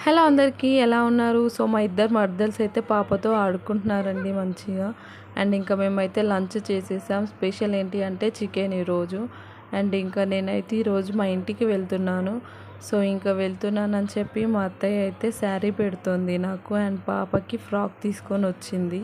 Hello అందరికీ ఎలా ఉన్నారు? సో మా ఇద్దరు మర్దల్స్ అయితే పాపతో ఆడుకుంటున్నారండి మంచిగా. అండ్ ఇంకా మేమైతే లంచ్ చేసేసాం. స్పెషల్ ఏంటి అంటే చికెన్ ఈరోజు. అండ్ ఇంకా నేనైతే ఈరోజు మా ఇంటికి వెళ్తున్నాను. సో ఇంకా వెళ్తున్నానని చెప్పి మా అత్తయ్య అయితే శారీ పెడుతుంది నాకు. అండ్ పాపకి ఫ్రాక్ తీసుకొని వచ్చింది.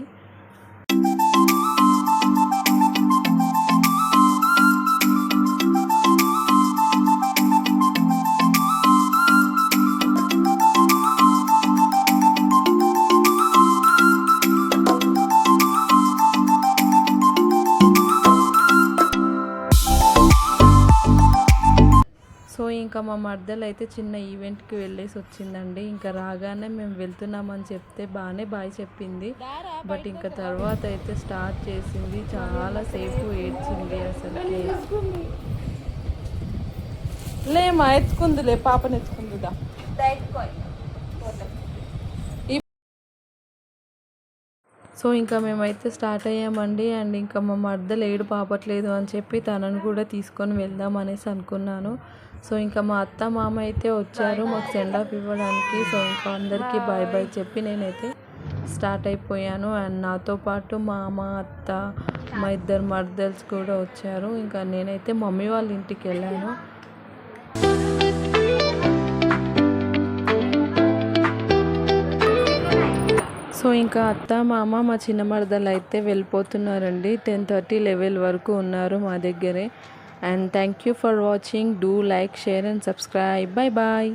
సో ఇంకా మా మర్దలు అయితే చిన్న ఈవెంట్కి వెళ్ళేసి వచ్చిందండి. ఇంకా రాగానే మేము వెళ్తున్నామని చెప్తే బాగానే బాయ్ చెప్పింది. బట్ ఇంకా తర్వాత అయితే స్టార్ట్ చేసింది. చాలా సేపు ఏడ్చింది అసలు. లేమా ఎత్తుకుందిలే, పాపని ఎత్తుకుందిదా. సో ఇంకా మేమైతే స్టార్ట్ అయ్యామండి. అండ్ ఇంకా మా మర్దలు ఏడు పాపట్లేదు అని చెప్పి తనను కూడా తీసుకొని వెళ్దాం అనేసి అనుకున్నాను. సో ఇంకా మా అత్త మామ అయితే వచ్చారు మాకు సెండ్ ఆఫ్ ఇవ్వడానికి. సో ఇంకా అందరికీ బాయ్ బాయ్ చెప్పి నేనైతే స్టార్ట్ అయిపోయాను. అండ్ నాతో పాటు మా అమ్మ అత్త మా ఇద్దరు మర్దల్స్ కూడా వచ్చారు. ఇంకా నేనైతే మమ్మీ వాళ్ళ ఇంటికి వెళ్ళాను. సో ఇంకా అత్త మామ మా చిన్న మరదలు అయితే వెళ్ళిపోతున్నారండి. 10:30 11 వరకు ఉన్నారు మా దగ్గరే. And thank you for watching. Do like, share and subscribe. Bye bye.